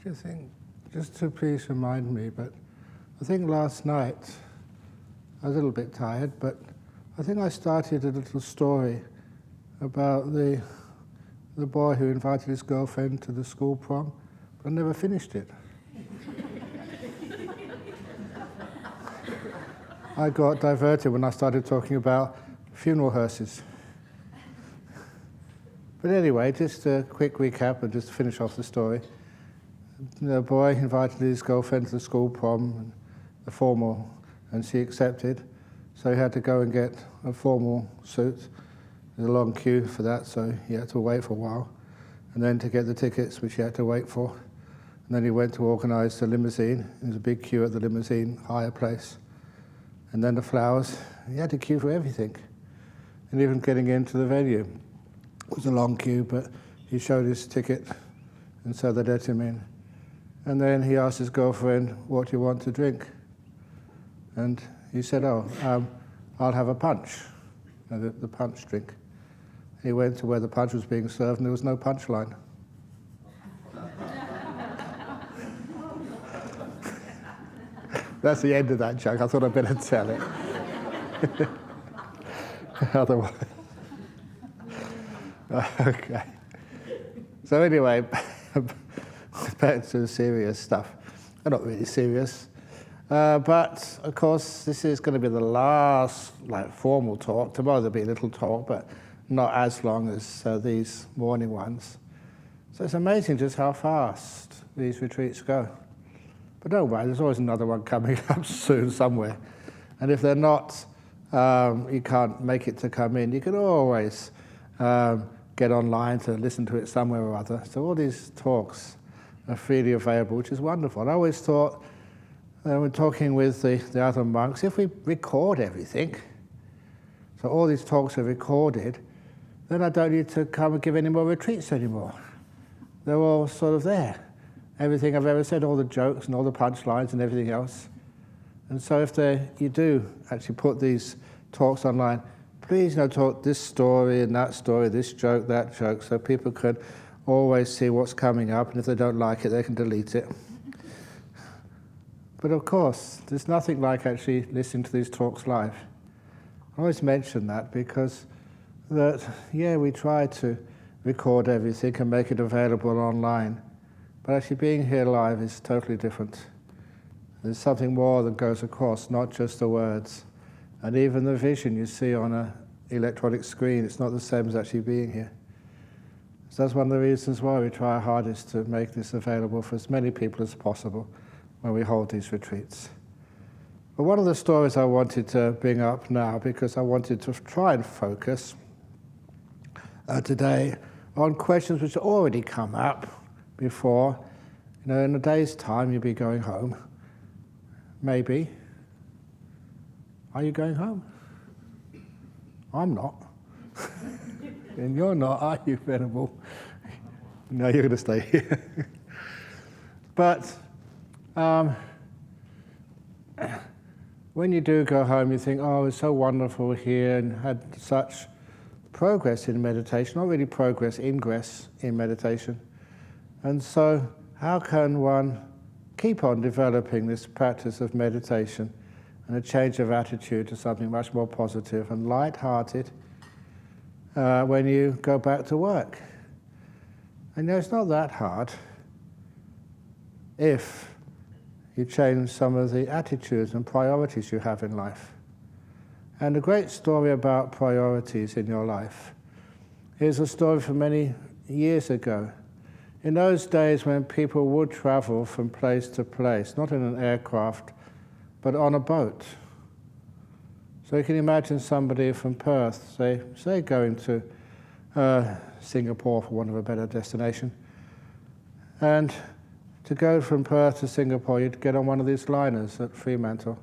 just to please remind me, but I think last night, I was a little bit tired, but I think I started a little story about the boy who invited his girlfriend to the school prom, but I never finished it. I got diverted when I started talking about funeral hearses. But anyway, just a quick recap and just to finish off the story. The boy invited his girlfriend to the school prom, the formal, and she accepted. So he had to go and get a formal suit. There's a long queue for that, so he had to wait for a while. And then to get the tickets, which he had to wait for. And then he went to organise the limousine. There was a big queue at the limousine hire place. And then the flowers. He had to queue for everything. And even getting into the venue. It was a long queue, but he showed his ticket, and so they let him in. And then he asked his girlfriend, "What do you want to drink?" And he said, "I'll have a punch," the punch drink. He went to where the punch was being served, and there was no punch line. That's the end of that joke. I thought I'd better tell it. Otherwise. Okay. So anyway, back to serious stuff. Not really serious. But, of course, this is going to be the last formal talk. Tomorrow there'll be a little talk, but not as long as these morning ones. So it's amazing just how fast these retreats go. But don't worry, there's always another one coming up soon somewhere. And if they're not, you can't make it to come in, you can always get online to listen to it somewhere or other. So all these talks are freely available, which is wonderful. I always thought, when talking with the other monks, if we record everything, so all these talks are recorded, then I don't need to come and give any more retreats anymore. They're all sort of there. Everything I've ever said, all the jokes and all the punchlines and everything else. And so if you do actually put these talks online, please talk this story and that story, this joke, that joke, so people can always see what's coming up, and if they don't like it, they can delete it. But of course, there's nothing like actually listening to these talks live. I always mention that because we try to record everything and make it available online, but actually being here live is totally different. There's something more that goes across, not just the words. And even the vision you see on an electronic screen, it's not the same as actually being here. So that's one of the reasons why we try our hardest to make this available for as many people as possible when we hold these retreats. But one of the stories I wanted to bring up now, because I wanted to try and focus today on questions which have already come up before. In a day's time you'll be going home. Maybe. Are you going home? I'm not. And you're not, are you, Venerable? No, you're going to stay here. But when you do go home, you think, oh, it's so wonderful here and had such progress in meditation, not really progress, ingress in meditation. And so how can one keep on developing this practice of meditation and a change of attitude to something much more positive and light-hearted when you go back to work? And it's not that hard if you change some of the attitudes and priorities you have in life. And a great story about priorities in your life is a story from many years ago. In those days when people would travel from place to place, not in an aircraft, but on a boat. So you can imagine somebody from Perth, say going to Singapore, for want of a better destination. And to go from Perth to Singapore, you'd get on one of these liners at Fremantle.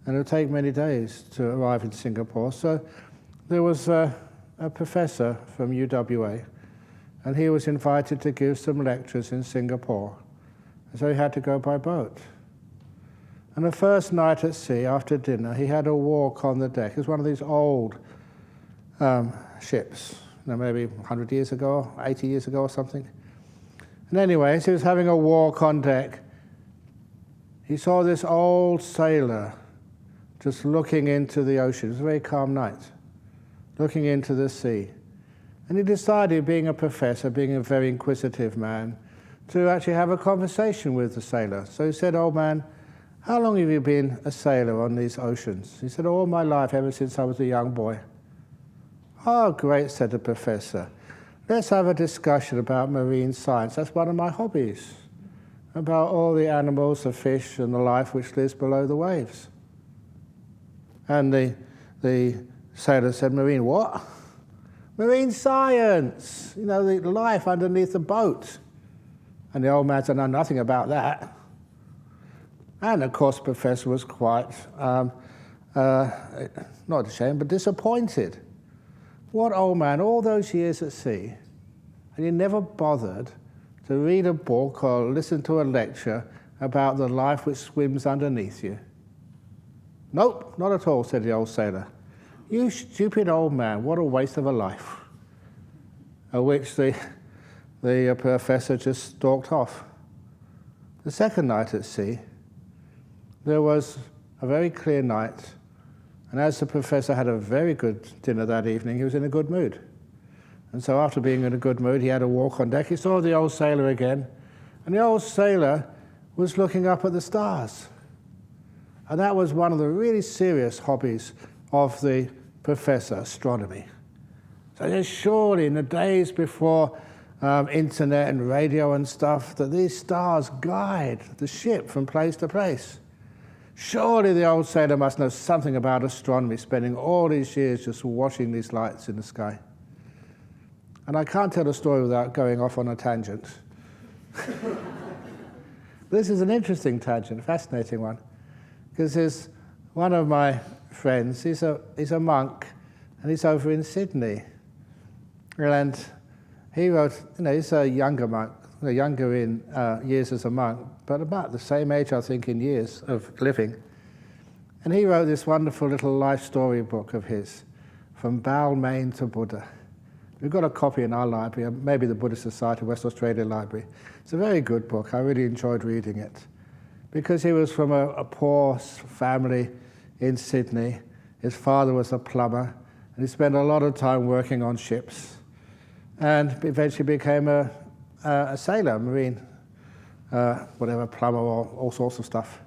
And it would take many days to arrive in Singapore. So there was a professor from UWA, and he was invited to give some lectures in Singapore. And so he had to go by boat. And the first night at sea, after dinner, he had a walk on the deck. It was one of these old ships, maybe 100 years ago, 80 years ago or something. And anyway, as he was having a walk on deck, he saw this old sailor just looking into the ocean. It was a very calm night, looking into the sea. And he decided, being a professor, being a very inquisitive man, to actually have a conversation with the sailor. So he said, "Old man, how long have you been a sailor on these oceans?" He said, "All my life, ever since I was a young boy." "Oh, great," said the professor. "Let's have a discussion about marine science. That's one of my hobbies, about all the animals, the fish, and the life which lives below the waves." And the sailor said, "Marine what?" "Marine science, you know, the life underneath the boat." And the old man said, "I know nothing about that." And of course, the professor was quite, not ashamed, but disappointed. What old man, all those years at sea, and he never bothered to read a book or listen to a lecture about the life which swims underneath you? "Nope, not at all," said the old sailor. "You stupid old man, what a waste of a life." At which the professor just stalked off. The second night at sea, there was a very clear night, and as the professor had a very good dinner that evening, he was in a good mood. And so after being in a good mood, he had a walk on deck. He saw the old sailor again, and the old sailor was looking up at the stars. And that was one of the really serious hobbies of the professor, astronomy. So there's surely in the days before internet and radio and stuff, that these stars guide the ship from place to place. Surely the old sailor must know something about astronomy, spending all these years just watching these lights in the sky. And I can't tell the story without going off on a tangent. This is an interesting tangent, a fascinating one, because there's one of my friends, he's a monk, and he's over in Sydney. And he wrote, you know, he's a younger monk, younger in years as a monk, but about the same age, I think, in years of living. And he wrote this wonderful little life story book of his, From Balmain to Buddha. We've got a copy in our library, maybe the Buddhist Society, West Australia Library. It's a very good book. I really enjoyed reading it. Because he was from a poor family in Sydney. His father was a plumber, and he spent a lot of time working on ships, and eventually became a sailor, marine, whatever, plumber, or all sorts of stuff.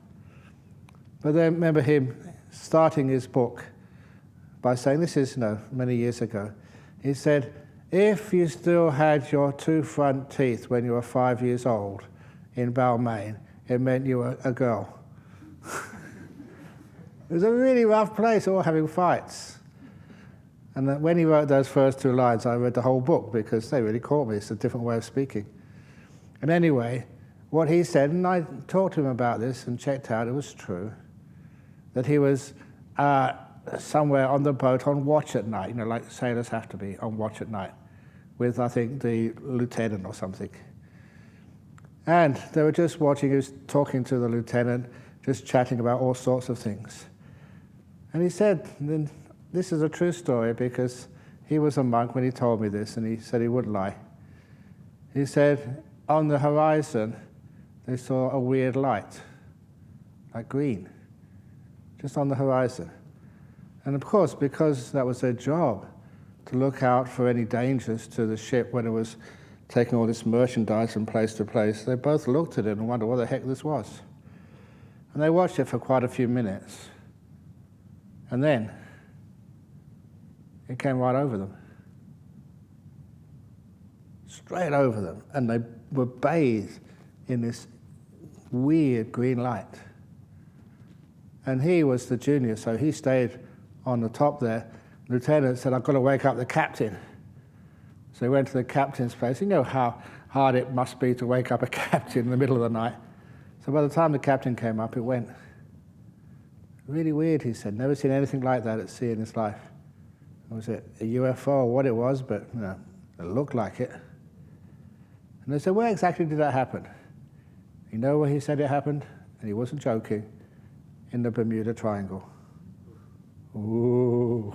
But then remember him starting his book by saying, this is many years ago, he said, if you still had your 2 front teeth when you were 5 years old in Balmain, it meant you were a girl. It was a really rough place, all having fights. And when he wrote those first 2 lines, I read the whole book because they really caught me. It's a different way of speaking. And anyway, what he said, and I talked to him about this and checked out, it was true, that he was somewhere on the boat on watch at night, like sailors have to be on watch at night, with, I think, the lieutenant or something. And they were just watching, he was talking to the lieutenant, just chatting about all sorts of things. And he said, and this is a true story because he was a monk when he told me this, and he said he wouldn't lie. He said, on the horizon, they saw a weird light, like green, just on the horizon. And of course, because that was their job, to look out for any dangers to the ship when it was taking all this merchandise from place to place, they both looked at it and wondered what the heck this was. And they watched it for quite a few minutes. And then it came right over them. Straight over them. And they were bathed in this weird green light. And he was the junior, so he stayed on the top there. The lieutenant said, I've got to wake up the captain. So he went to the captain's place. You know how hard it must be to wake up a captain in the middle of the night. So by the time the captain came up, it went. Really weird, he said. Never seen anything like that at sea in his life. Was it a UFO or what it was, but it looked like it. And they said, where exactly did that happen? You know where he said it happened? And he wasn't joking. In the Bermuda Triangle. Ooh.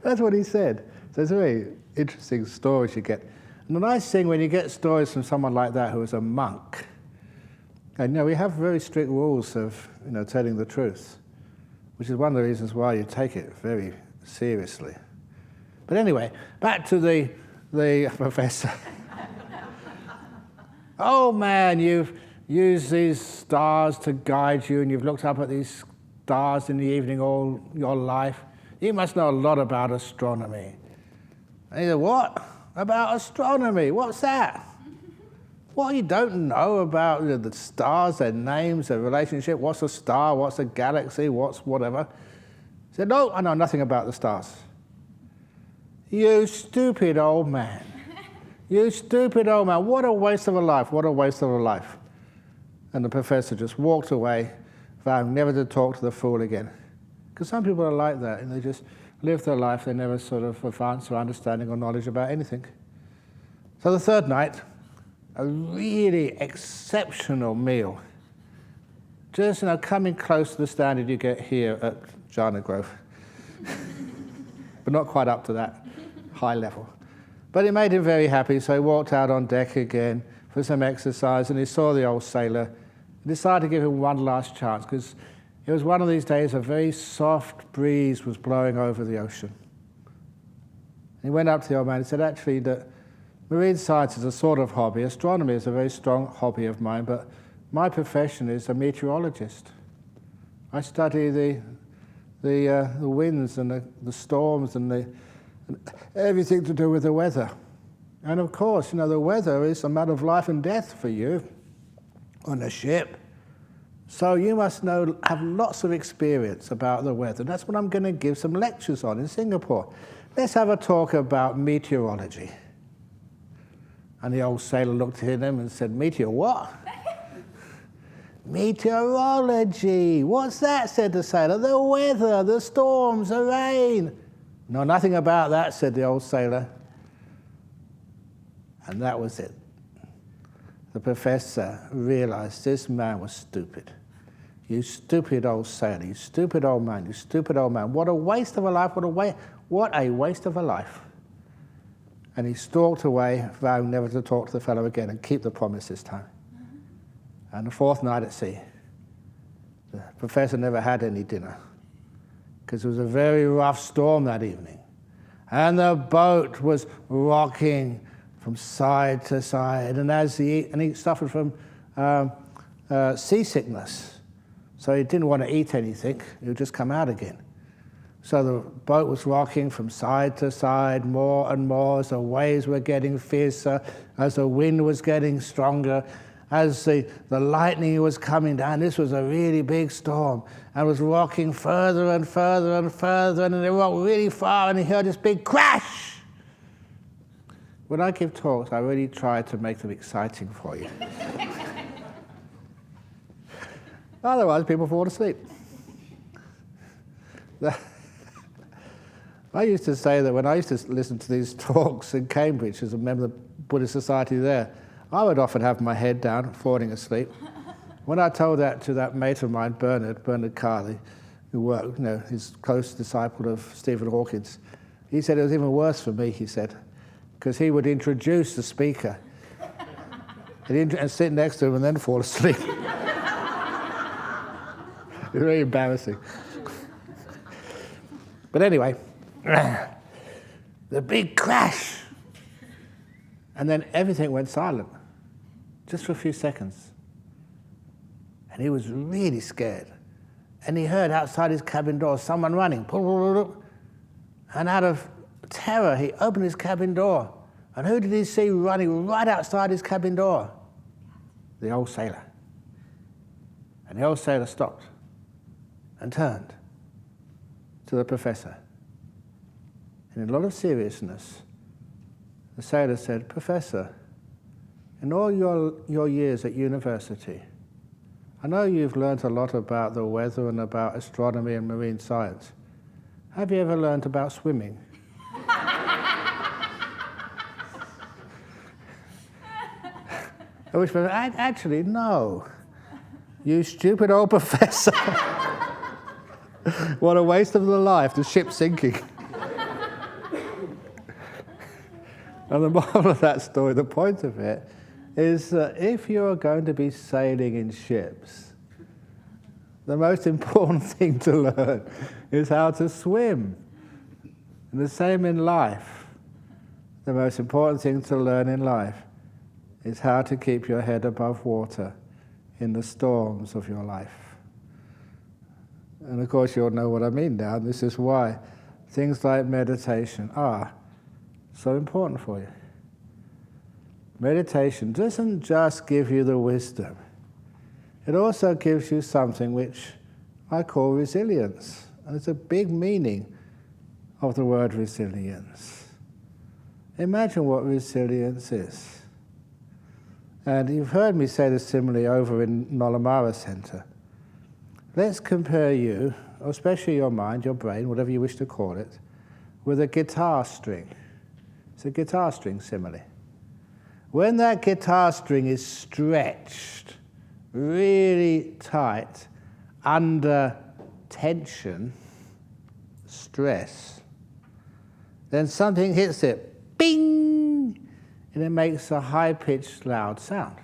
That's what he said. So it's a very interesting story you get. And the nice thing when you get stories from someone like that who was a monk, and we have very strict rules of telling the truth, which is one of the reasons why you take it very seriously. But anyway, back to the professor. Oh man, you've used these stars to guide you, and you've looked up at these stars in the evening all your life. You must know a lot about astronomy. And he said, what? About astronomy? What's that? What, you don't know about the stars, their names, their relationship? What's a star? What's a galaxy? What's whatever? He said, no, I know nothing about the stars. You stupid old man. You stupid old man. What a waste of a life. What a waste of a life. And the professor just walked away, vowing never to talk to the fool again. Because some people are like that, and they just live their life. They never sort of advance their understanding or knowledge about anything. So the third night, a really exceptional meal. Just coming close to the standard you get here at Jhana Grove. But not quite up to that high level. But it made him very happy, so he walked out on deck again for some exercise, and he saw the old sailor. He decided to give him one last chance, because it was one of these days a very soft breeze was blowing over the ocean. And he went up to the old man and said, actually, that marine science is a sort of hobby. Astronomy is a very strong hobby of mine, but my profession is a meteorologist. I study the winds and the storms and everything to do with the weather. And of course, the weather is a matter of life and death for you on a ship. So you must have lots of experience about the weather. That's what I'm going to give some lectures on in Singapore. Let's have a talk about meteorology. And the old sailor looked at him and said, meteor what? Meteorology. What's that? Said the sailor. The weather, the storms, the rain. No, nothing about that, said the old sailor. And that was it. The professor realized this man was stupid. You stupid old sailor, you stupid old man, you stupid old man. What a waste of a life, what a waste of a life. And he stalked away, vowing never to talk to the fellow again and keep the promise this time. And the fourth night at sea, the professor never had any dinner, because it was a very rough storm that evening. And the boat was rocking from side to side, and he suffered from seasickness. So he didn't want to eat anything, he would just come out again. So the boat was rocking from side to side more and more as the waves were getting fiercer, as the wind was getting stronger, as the lightning was coming down. This was a really big storm, and was rocking further and further and further, and it rocked really far, and he heard this big crash. When I give talks, I really try to make them exciting for you. Otherwise, people fall asleep. I used to say that when I used to listen to these talks in Cambridge as a member of the Buddhist Society there, I would often have my head down, falling asleep. When I told that to that mate of mine, Bernard Carley, who worked, his close disciple of Stephen Hawkins, he said it was even worse for me, he said, because he would introduce the speaker and sit next to him and then fall asleep. It's very embarrassing. But anyway, the big crash. And then everything went silent, just for a few seconds. And he was really scared. And he heard outside his cabin door someone running. And out of terror, he opened his cabin door. And who did he see running right outside his cabin door? The old sailor. And the old sailor stopped and turned to the professor. And in a lot of seriousness, the sailor said, Professor, in all your years at university, I know you've learned a lot about the weather and about astronomy and marine science. Have you ever learned about swimming? Which was, actually, no. You stupid old professor. What a waste of the life, the ship's sinking. And the moral of that story, the point of it, is that if you're going to be sailing in ships, the most important thing to learn is how to swim. And the same in life. The most important thing to learn in life is how to keep your head above water in the storms of your life. And of course you'll know what I mean now. This is why things like meditation are so important for you. Meditation doesn't just give you the wisdom. It also gives you something which I call resilience. And it's a big meaning of the word resilience. Imagine what resilience is. And you've heard me say this similarly over in Nolamara Center. Let's compare you, or especially your mind, your brain, whatever you wish to call it, with a guitar string. It's a guitar string simile. When that guitar string is stretched really tight under tension, stress, then something hits it, bing, and it makes a high-pitched, loud sound.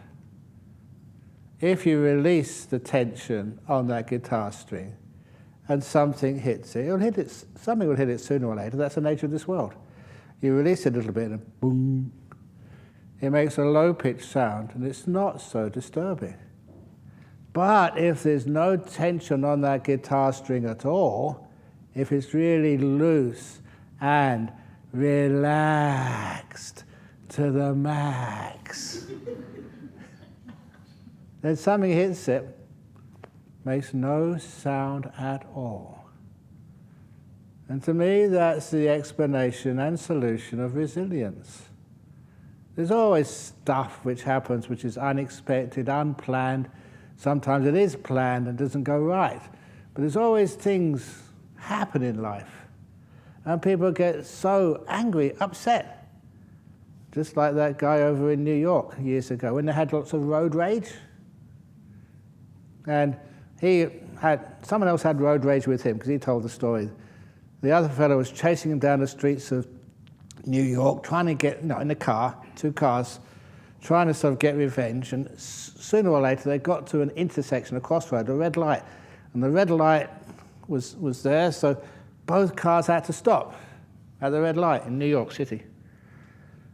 If you release the tension on that guitar string and something hits it, something will hit it sooner or later. That's the nature of this world. You release it a little bit and boom, it makes a low-pitched sound and it's not so disturbing. But if there's no tension on that guitar string at all, if it's really loose and relaxed to the max, then something hits it, makes no sound at all. And to me, that's the explanation and solution of resilience. There's always stuff which happens which is unexpected, unplanned. Sometimes it is planned and doesn't go right. But there's always things happen in life. And people get so angry, upset. Just like that guy over in New York years ago when they had lots of road rage. And someone else had road rage with him because he told the story. The other fellow was chasing him down the streets of New York, trying to get, in the car, 2 cars, trying to sort of get revenge. And sooner or later, they got to an intersection, a crossroad, a red light. And the red light was there, so both cars had to stop at the red light in New York City.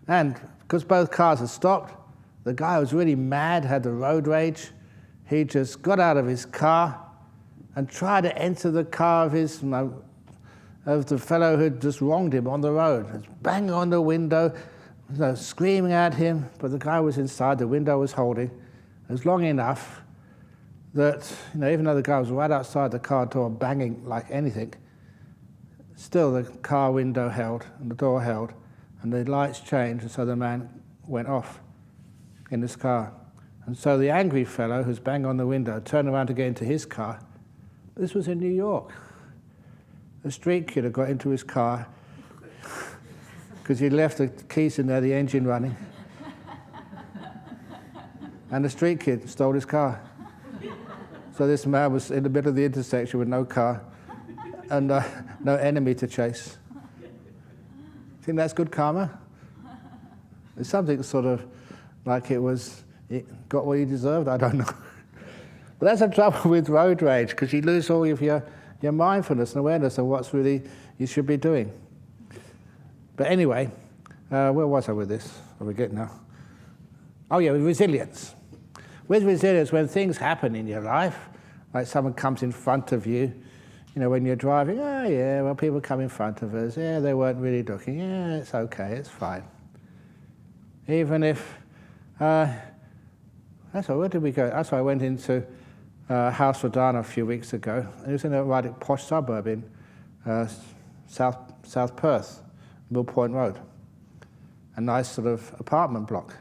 And because both cars had stopped, the guy was really mad, had the road rage. He just got out of his car and tried to enter the car of the fellow who'd just wronged him on the road. He was banging on the window, screaming at him, but the guy was inside, the window was holding. It was long enough that, even though the guy was right outside the car door banging like anything, still the car window held and the door held and the lights changed, and so the man went off in his car. And so the angry fellow who's banging on the window turned around to get into his car. This was in New York. A street kid had got into his car because he'd left the keys in there, the engine running. And the street kid stole his car. So this man was in the middle of the intersection with no car and no enemy to chase. Think that's good karma? It's something sort of like it got what he deserved, I don't know. But that's the trouble with road rage, because you lose all of your mindfulness and awareness of what's really you should be doing. But anyway, where was I with this? I forget now. Oh yeah, with resilience. With resilience, when things happen in your life, like someone comes in front of you, when you're driving, people come in front of us, they weren't really looking, it's okay, it's fine. Even if, where did we go? That's why I went into House for Jhana a few weeks ago. It was in a rather posh suburb in South Perth, Mill Point Road, a nice sort of apartment block.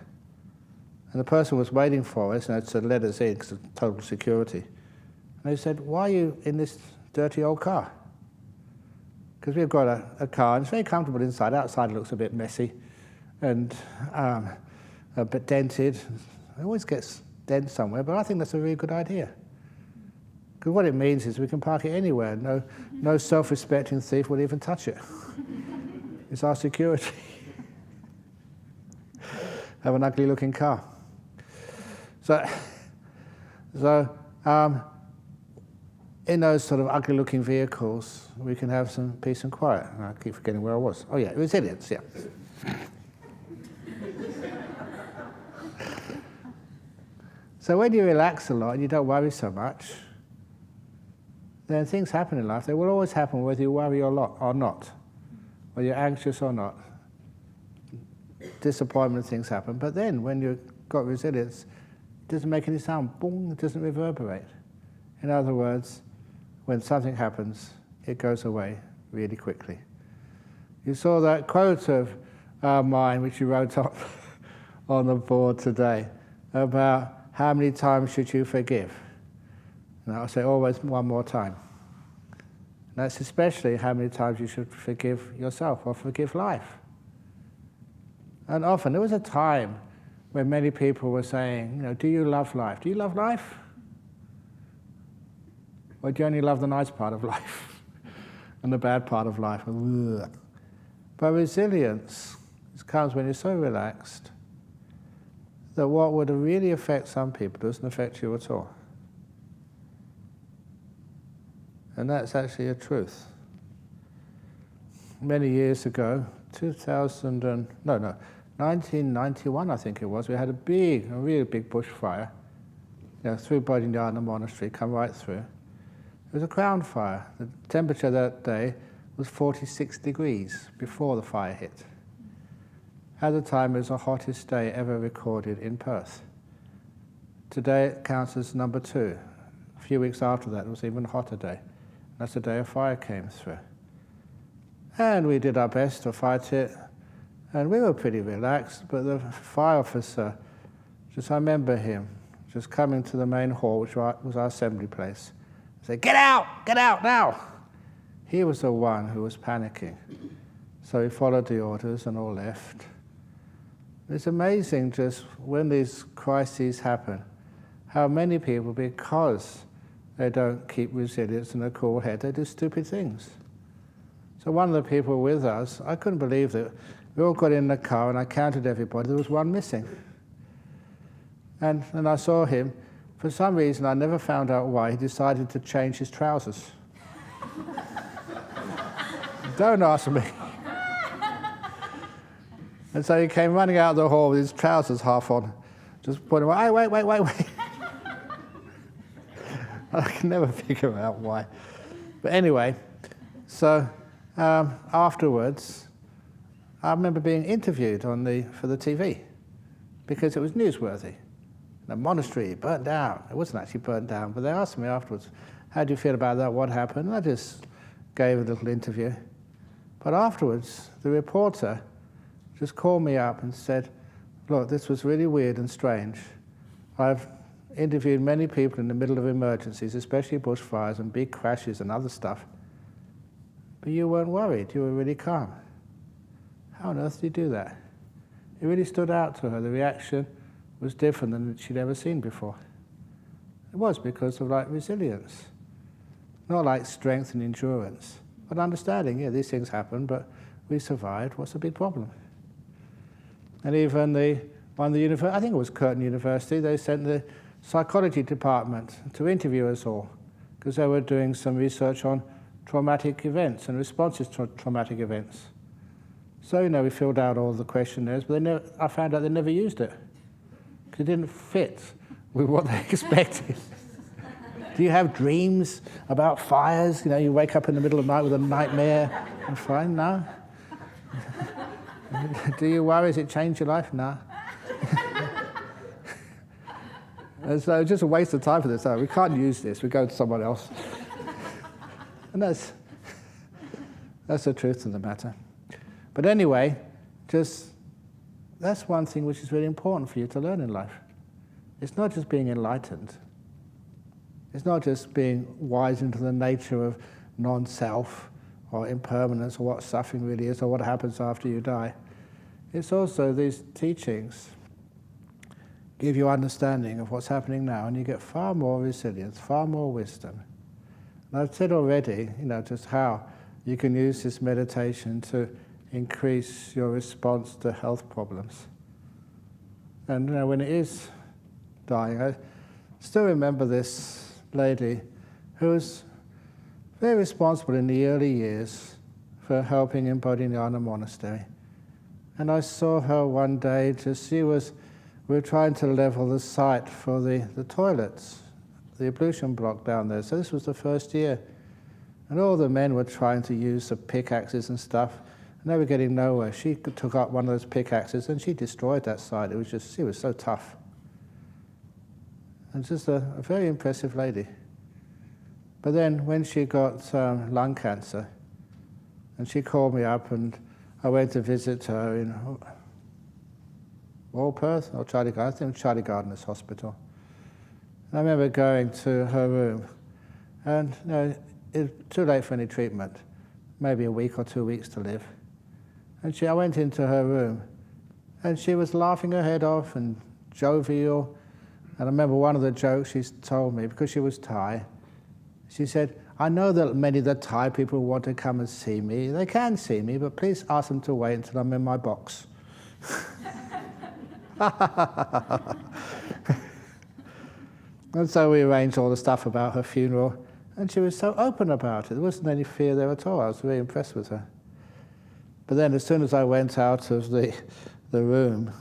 And the person was waiting for us, and it said, let us in, because of total security. And they said, why are you in this dirty old car? Because we've got a car, and it's very comfortable inside. Outside it looks a bit messy and a bit dented. It always gets dent somewhere, but I think that's a really good idea. Because what it means is we can park it anywhere. No self-respecting thief will even touch it. It's our security. have an ugly looking car. So in those sort of ugly looking vehicles, we can have some peace and quiet. And I keep forgetting where I was. Oh yeah, resilience, yeah. So when you relax a lot and you don't worry so much, then things happen in life. They will always happen whether you worry a lot or not, whether you're anxious or not. Disappointment things happen. But then when you've got resilience, it doesn't make any sound. Boom, it doesn't reverberate. In other words, when something happens, it goes away really quickly. You saw that quote of mine, which you wrote up on the board today, about how many times should you forgive? And I'll say always one more time. And that's especially how many times you should forgive yourself or forgive life. And often, there was a time when many people were saying, do you love life? Do you love life? Or do you only love the nice part of life and the bad part of life? But resilience comes when you're so relaxed that what would really affect some people doesn't affect you at all. And that's actually a truth. Many years ago, 1991 I think it was, we had a really big bushfire, through Jhana monastery, come right through. It was a crown fire. The temperature that day was 46 degrees before the fire hit. At the time, it was the hottest day ever recorded in Perth. Today, it counts as number 2. A few weeks after that, it was an even hotter day. That's the day a fire came through. And we did our best to fight it, and we were pretty relaxed, but the fire officer, I remember him, just coming to the main hall, which was our assembly place, say, get out now! He was the one who was panicking. So he followed the orders and all left. It's amazing just when these crises happen, how many people, because they don't keep resilience and a cool head, they do stupid things. So one of the people with us, I couldn't believe it. We all got in the car and I counted everybody, there was one missing. And I saw him. For some reason, I never found out why, he decided to change his trousers. Don't ask me. And so he came running out of the hall with his trousers half on, just pointing, hey, wait. I can never figure out why. But anyway, so afterwards, I remember being interviewed for the TV, because it was newsworthy. The monastery burnt down. It wasn't actually burnt down, but they asked me afterwards, how do you feel about that, what happened? And I just gave a little interview. But afterwards, the reporter just called me up and said, look, this was really weird and strange. I've interviewed many people in the middle of emergencies, especially bushfires and big crashes and other stuff. But you weren't worried, you were really calm. How on earth did you do that? It really stood out to her. The reaction was different than she'd ever seen before. It was because of resilience. Not like strength and endurance, but understanding, these things happen, but we survived, what's the big problem? And even I think it was Curtin University, they sent the psychology department to interview us all, because they were doing some research on traumatic events and responses to traumatic events. So, we filled out all the questionnaires, but I found out they never used it, because it didn't fit with what they expected. Do you have dreams about fires? You wake up in the middle of the night with a nightmare and fire? No. Do you worry? Has it changed your life? No. And so it's just a waste of time for this. We can't use this. We go to someone else. And that's the truth of the matter. But anyway, that's one thing which is really important for you to learn in life. It's not just being enlightened. It's not just being wise into the nature of non-self or impermanence or what suffering really is or what happens after you die. It's also these teachings give you understanding of what's happening now, and you get far more resilience, far more wisdom. And I've said already, just how you can use this meditation to increase your response to health problems. And when it is dying, I still remember this lady who was very responsible in the early years for helping in Bodhinyana Monastery. And I saw her one day, we were trying to level the site for the toilets, the ablution block down there. So this was the first year. And all the men were trying to use the pickaxes and stuff, and they were getting nowhere. She took up one of those pickaxes and she destroyed that site. She was so tough. And just a very impressive lady. But then when she got lung cancer, and she called me up, and I went to visit her in Walperth or Charlie Gardner, I think Charlie Gardner's hospital. And I remember going to her room, and it was too late for any treatment, maybe a week or 2 weeks to live. And I went into her room, and she was laughing her head off and jovial. And I remember one of the jokes she told me, because she was Thai, she said, "I know that many of the Thai people want to come and see me. They can see me, but please ask them to wait until I'm in my box." And so we arranged all the stuff about her funeral, and she was so open about it. There wasn't any fear there at all. I was very impressed with her. But then as soon as I went out of the room,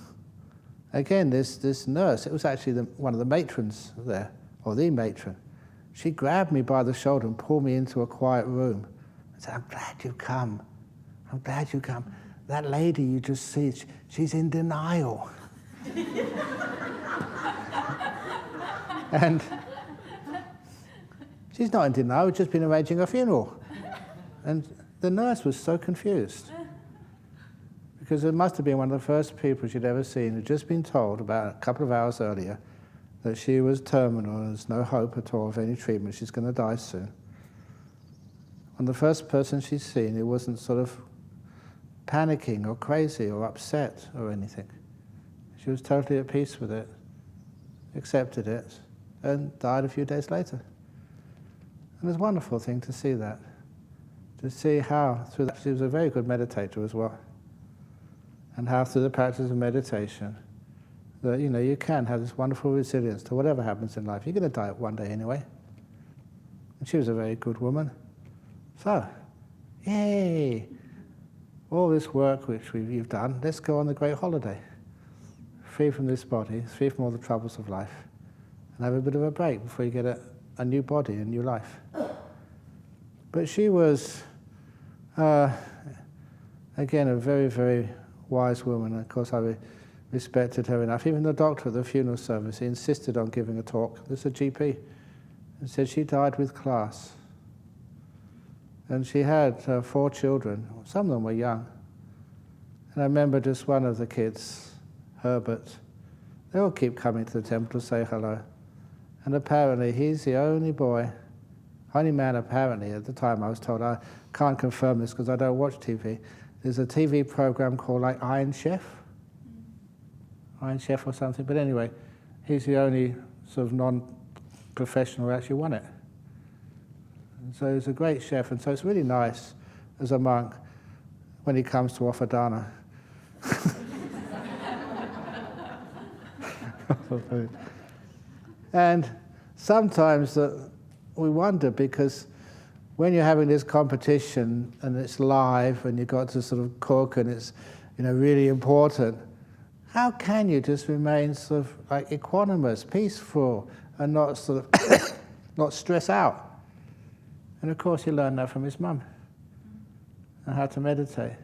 again, this nurse, it was actually one of the matrons there, or the matron, she grabbed me by the shoulder and pulled me into a quiet room and said, "I'm glad you've come. I'm glad you come. That lady you just see, she's in denial." And she's not in denial, we've just been arranging a funeral. And the nurse was so confused, because it must have been one of the first people she'd ever seen who'd just been told about a couple of hours earlier that she was terminal and there's no hope at all of any treatment, she's going to die soon. And the first person she'd seen who wasn't sort of panicking or crazy or upset or anything. She was totally at peace with it, accepted it, and died a few days later. And it's a wonderful thing to see that. To see how, through that, she was a very good meditator as well. And how through the practice of meditation, that you can have this wonderful resilience to whatever happens in life. You're going to die one day anyway. And she was a very good woman. So, yay! All this work which you've done, let's go on the great holiday. Free from this body, free from all the troubles of life, and have a bit of a break before you get a new body, a new life. But she was, again, a very, very wise woman. Of course, I respected her enough. Even the doctor at the funeral service, he insisted on giving a talk. This is a GP. And said she died with class. And she had 4 children. Some of them were young. And I remember just one of the kids, Herbert, they all keep coming to the temple to say hello. And apparently he's the only man apparently, at the time I was told, I can't confirm this because I don't watch TV. There's a TV program called like Iron Chef or something. But anyway, he's the only sort of non-professional who actually won it. And so he's a great chef, and so it's really nice as a monk when he comes to offer dana. And sometimes we wonder, because when you're having this competition and it's live and you've got to sort of cook and it's really important, how can you just remain sort of like equanimous, peaceful, and not sort of not stress out? And of course he learned that from his mum, and how to meditate.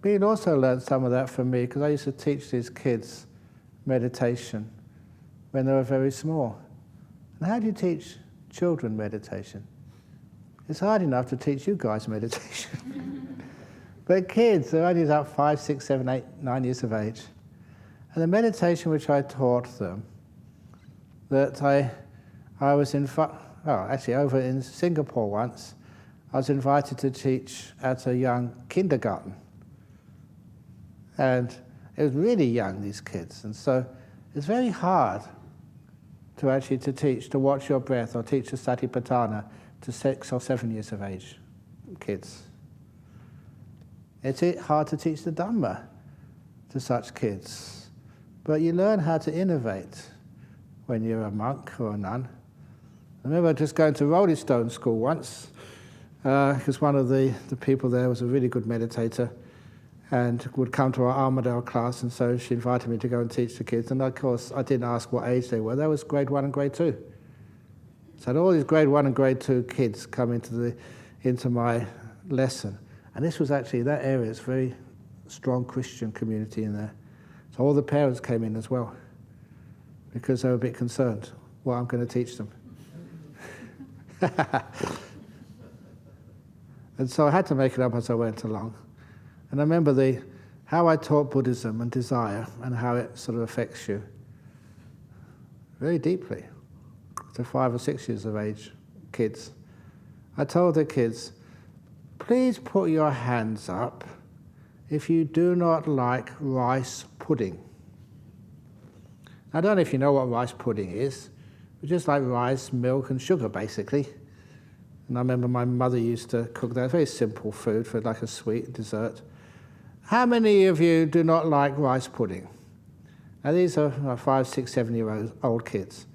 But he'd also learned some of that from me, because I used to teach these kids meditation when they were very small. And how do you teach children meditation? It's hard enough to teach you guys meditation. But kids, they're only about 5, 6, 7, 8, 9 years of age. And the meditation which I taught them, that I was over in Singapore once, I was invited to teach at a young kindergarten. And it was really young, these kids. And so it's very hard to teach, to watch your breath, or teach the Satipatthana to 6 or 7 years of age kids. It's hard to teach the Dhamma to such kids. But you learn how to innovate when you're a monk or a nun. I remember just going to Rolling Stone school once, because one of the people there was a really good meditator and would come to our Armadale class, and so she invited me to go and teach the kids. And of course, I didn't ask what age they were. That was grade 1 and grade 2. So I had all these grade 1 and grade 2 kids come into my lesson. And this was actually, that area is very strong Christian community in there. So all the parents came in as well, because they were a bit concerned what I'm going to teach them. And so I had to make it up as I went along. And I remember how I taught Buddhism and desire and how it sort of affects you very deeply to 5 or 6 years of age kids. I told the kids, please put your hands up if you do not like rice pudding. I don't know if you know what rice pudding is. It's just like rice, milk and sugar basically. And I remember my mother used to cook that very simple food for like a sweet dessert. How many of you do not like rice pudding? Now these are 5, 6, 7-year-old kids.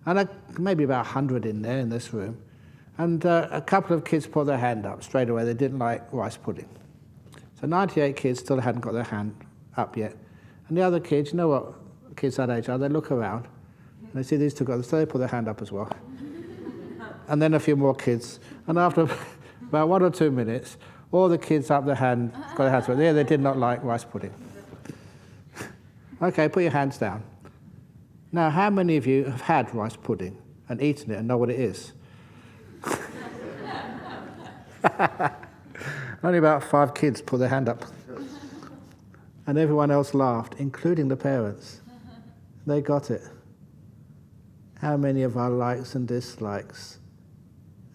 And maybe about 100 in there in this room. And a couple of kids put their hand up straight away. They didn't like rice pudding. So 98 kids still hadn't got their hand up yet. And the other kids, you know what kids that age are? They look around, and they see these two guys, so they put their hand up as well. And then a few more kids. And after about 1 or 2 minutes, all the kids up their hand, got their hands up. Yeah, they did not like rice pudding. Okay, put your hands down. Now, how many of you have had rice pudding and eaten it and know what it is? Only about 5 kids put their hand up. And everyone else laughed, including the parents. They got it. How many of our likes and dislikes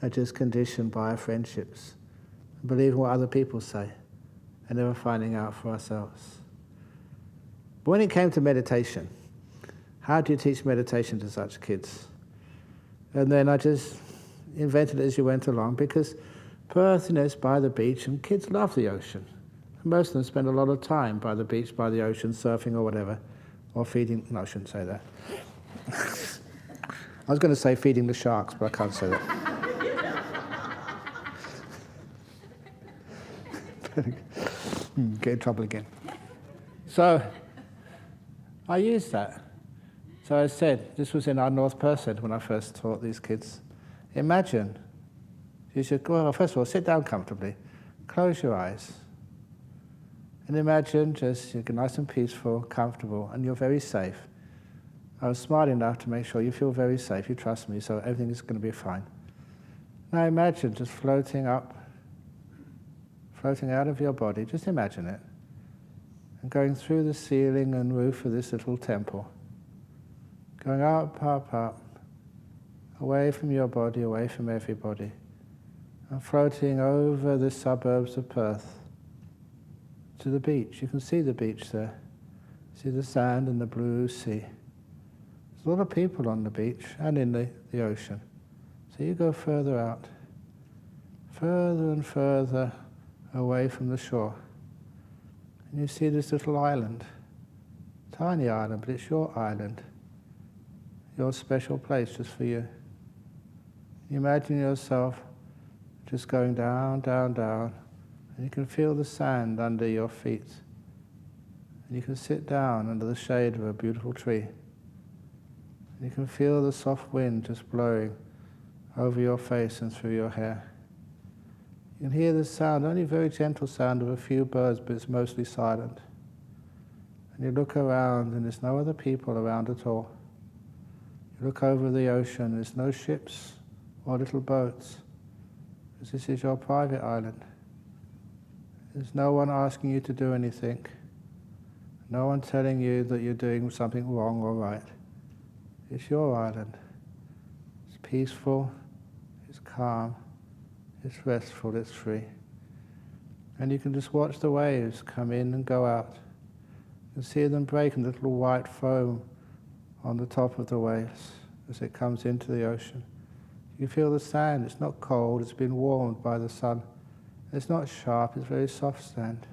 are just conditioned by our friendships, believing what other people say, and never finding out for ourselves? But when it came to meditation, how do you teach meditation to such kids? And then I just invented it as you went along, because Perth, is by the beach, and kids love the ocean. Most of them spend a lot of time by the beach, by the ocean, surfing or whatever, or feeding. No, I shouldn't say that. I was going to say feeding the sharks, but I can't say that. Get in trouble again. So I used that. So I said, this was in our North Perth Centre when I first taught these kids. Imagine, you should, well, first of all, sit down comfortably, close your eyes, and imagine just you're nice and peaceful, comfortable, and you're very safe. I was smart enough to make sure you feel very safe, you trust me, so everything is going to be fine. Now imagine just floating up, floating out of your body, just imagine it, and going through the ceiling and roof of this little temple, going up, up, up, away from your body, away from everybody, and floating over the suburbs of Perth to the beach. You can see the beach there. See the sand and the blue sea. There's a lot of people on the beach and in the ocean. So you go further out, further and further away from the shore. And you see this little island, tiny island, but it's your island, your special place just for you. You imagine yourself just going down, down, down, and you can feel the sand under your feet. And you can sit down under the shade of a beautiful tree. And you can feel the soft wind just blowing over your face and through your hair. You can hear the sound, only a very gentle sound of a few birds, but it's mostly silent. And you look around and there's no other people around at all. You look over the ocean, there's no ships or little boats, because this is your private island. There's no one asking you to do anything, no one telling you that you're doing something wrong or right. It's your island. It's peaceful, it's calm, it's restful, it's free. And you can just watch the waves come in and go out. You can see them break in little white foam on the top of the waves as it comes into the ocean. You feel the sand, it's not cold, it's been warmed by the sun. It's not sharp, it's very soft sand.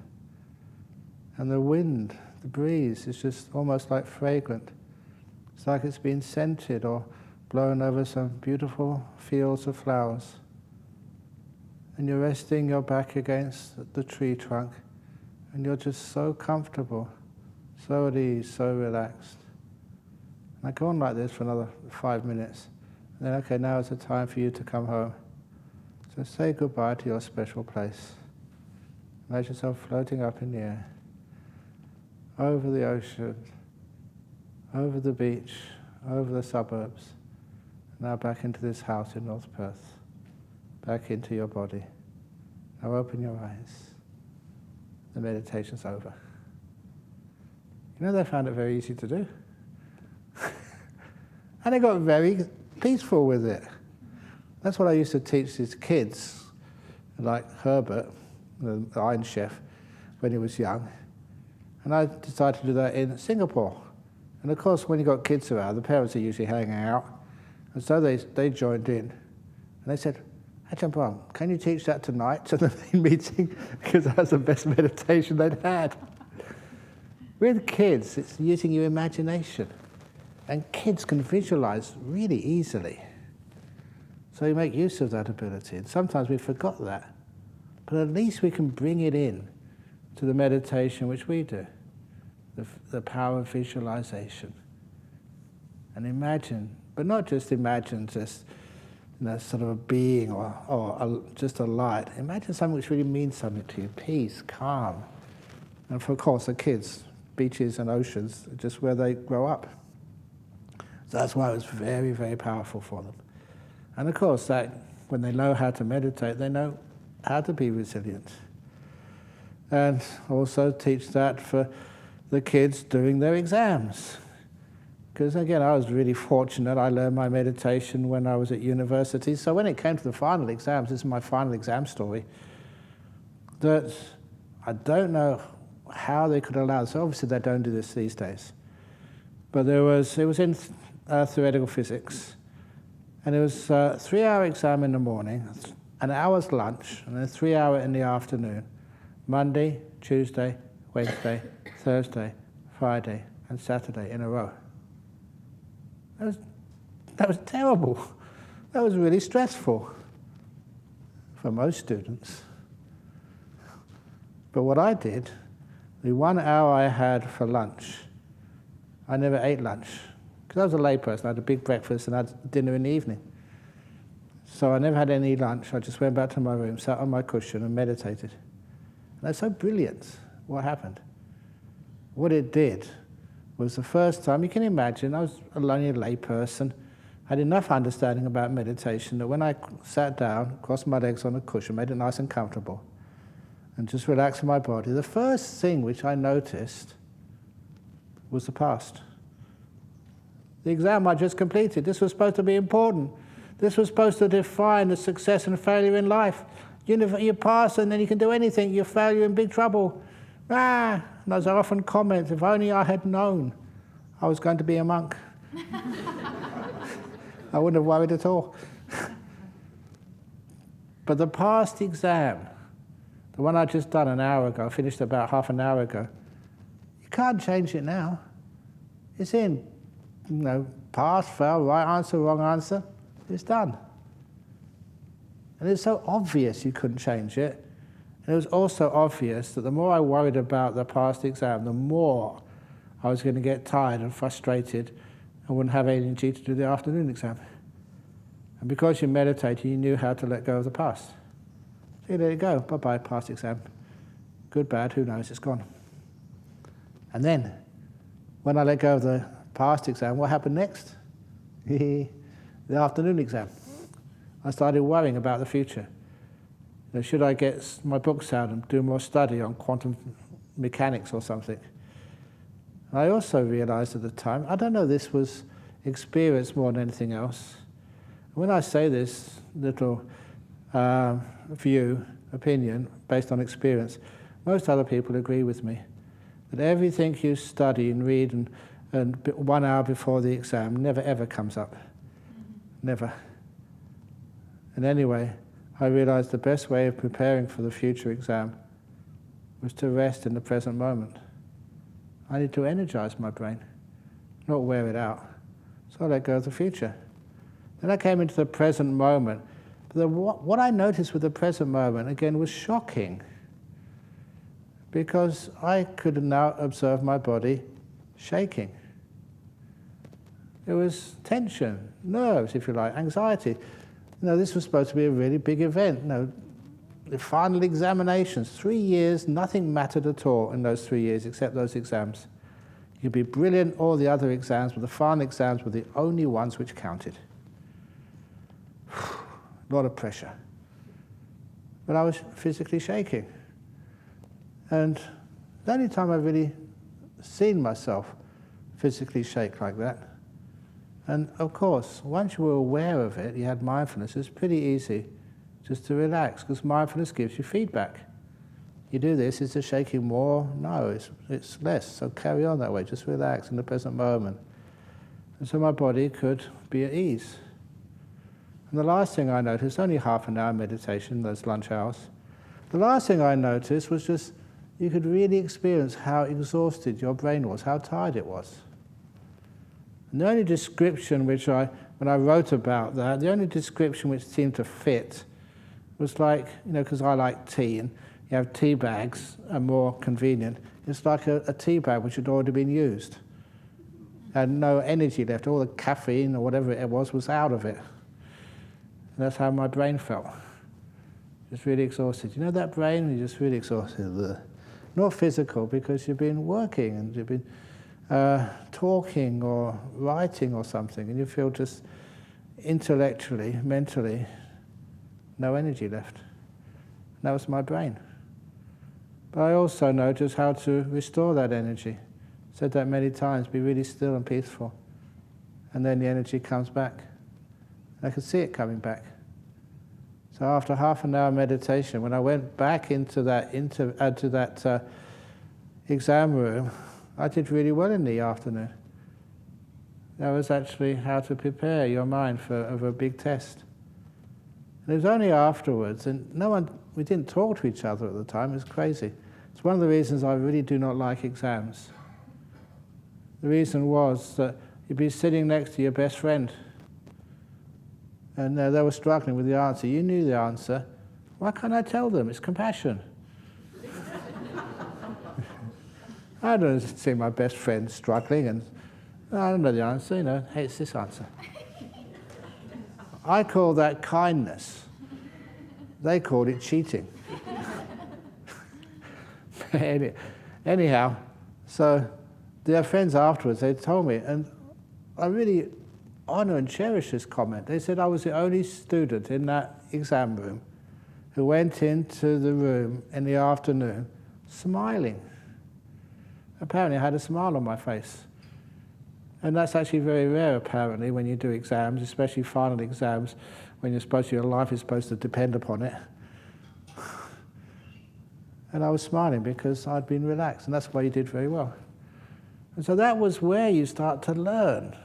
And the wind The breeze is just almost like fragrant. It's like it's been scented or blown over some beautiful fields of flowers. And you're resting your back against the tree trunk, and you're just so comfortable, so at ease, so relaxed. And I go on like this for another 5 minutes. And then, okay, now is the time for you to come home. So say goodbye to your special place. Imagine yourself floating up in the air, over the ocean, over the beach, over the suburbs, now back into this house in North Perth, back into your body. Now open your eyes. The meditation's over. You know, they found it very easy to do. And they got very peaceful with it. That's what I used to teach these kids, like Herbert, the Iron Chef, when he was young. And I decided to do that in Singapore. And of course, when you got kids around, the parents are usually hanging out. And so they joined in. And they said, Ajahn Brahm, can you teach that tonight to the main meeting? Because that was the best meditation they'd had. With kids, it's using your imagination. And kids can visualize really easily. So you make use of that ability. And sometimes we forgot that. But at least we can bring it in to the meditation which we do. The power of visualization. And imagine, but not just imagine just sort of a being or just a light. Imagine something which really means something to you. Peace, calm. And for, of course, the kids, beaches and oceans, just where they grow up. So that's why it was very, very powerful for them. And of course, that when they know how to meditate, they know how to be resilient. And also teach that for the kids doing their exams. Because again, I was really fortunate. I learned my meditation when I was at university. So when it came to the final exams, this is my final exam story, that I don't know how they could allow this. So obviously they don't do this these days. But it was in theoretical physics. And it was a 3-hour exam in the morning, an hour's lunch, and then a 3-hour in the afternoon. Monday, Tuesday, Wednesday, Thursday, Friday, and Saturday in a row. That was terrible. That was really stressful for most students. But what I did, the 1 hour I had for lunch, I never ate lunch. Because I was a layperson, I had a big breakfast and I had dinner in the evening. So I never had any lunch. I just went back to my room, sat on my cushion and meditated. And that's so brilliant what happened. What it did was the first time, you can imagine, I was only a layperson, had enough understanding about meditation that when I sat down, crossed my legs on a cushion, made it nice and comfortable, and just relaxed my body, the first thing which I noticed was the past. The exam I just completed, this was supposed to be important. This was supposed to define the success and failure in life. You pass and then you can do anything. You fail, you're in big trouble. And as I often comment, if only I had known I was going to be a monk, I wouldn't have worried at all. But the past exam, the one I just done an hour ago, finished about half an hour ago, you can't change it now. It's in, pass, fail, right answer, wrong answer. It's done. And it's so obvious you couldn't change it. And it was also obvious that the more I worried about the past exam, the more I was going to get tired and frustrated and wouldn't have energy to do the afternoon exam. And because you meditated, you knew how to let go of the past. So you let it go. Bye-bye, past exam. Good, bad, who knows, it's gone. And then, when I let go of the past exam, what happened next? The afternoon exam. I started worrying about the future. Should I get my books out and do more study on quantum mechanics or something? I also realized at the time, I don't know, this was experience more than anything else. When I say this little opinion, based on experience, most other people agree with me. That everything you study and read and 1 hour before the exam never ever comes up. Never. And anyway, I realized the best way of preparing for the future exam was to rest in the present moment. I need to energize my brain, not wear it out. So I let go of the future. Then I came into the present moment. But what I noticed with the present moment, again, was shocking. Because I could now observe my body shaking. There was tension, nerves, if you like, anxiety. This was supposed to be a really big event. The final examinations, 3 years, nothing mattered at all in those 3 years except those exams. You could be brilliant, all the other exams, but the final exams were the only ones which counted. A lot of pressure. But I was physically shaking. And the only time I've really seen myself physically shake like that. And of course, once you were aware of it, you had mindfulness, it's pretty easy just to relax, because mindfulness gives you feedback. You do this, is the shaking more? No, it's less, so carry on that way, just relax in the present moment. And so my body could be at ease. And the last thing I noticed, only half an hour meditation, those lunch hours, the last thing I noticed was just, you could really experience how exhausted your brain was, how tired it was. And the only description when I wrote about that, the only description which seemed to fit was like, because I like tea, and you have tea bags are more convenient. It's like a tea bag which had already been used. Had no energy left, all the caffeine or whatever it was out of it. And that's how my brain felt. Just really exhausted. That brain, you're just really exhausted. Not physical, because you've been working and you've been talking or writing or something, and you feel just intellectually, mentally, no energy left. And that was my brain. But I also noticed how to restore that energy. Said that many times, be really still and peaceful. And then the energy comes back. I could see it coming back. So after half an hour meditation, when I went back into that exam room, I did really well in the afternoon. That was actually how to prepare your mind for a big test. And it was only afterwards, and we didn't talk to each other at the time, it was crazy. It's one of the reasons I really do not like exams. The reason was that you'd be sitting next to your best friend, and they were struggling with the answer. You knew the answer. Why can't I tell them? It's compassion. I don't see my best friend struggling, and I don't know the answer, hey, it's this answer. I call that kindness. They called it cheating. Anyhow, so their friends afterwards, they told me, and I really honor and cherish this comment. They said I was the only student in that exam room who went into the room in the afternoon smiling. Apparently I had a smile on my face. And that's actually very rare, apparently, when you do exams, especially final exams, when your life is supposed to depend upon it. And I was smiling because I'd been relaxed, and that's why you did very well. And so that was where you start to learn,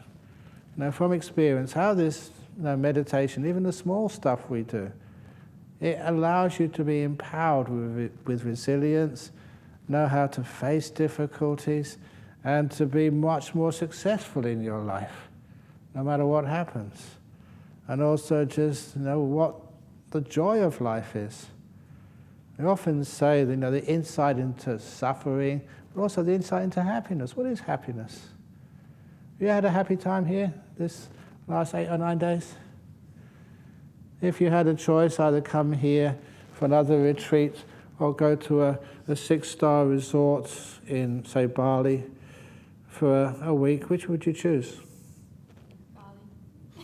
from experience, how this meditation, even the small stuff we do, it allows you to be empowered with resilience, know how to face difficulties, and to be much more successful in your life, no matter what happens. And also just know what the joy of life is. We often say, the insight into suffering, but also the insight into happiness. What is happiness? Have you had a happy time here this last 8 or 9 days? If you had a choice, either come here for another retreat or go to a 6-star resort in, say, Bali for a week, which would you choose?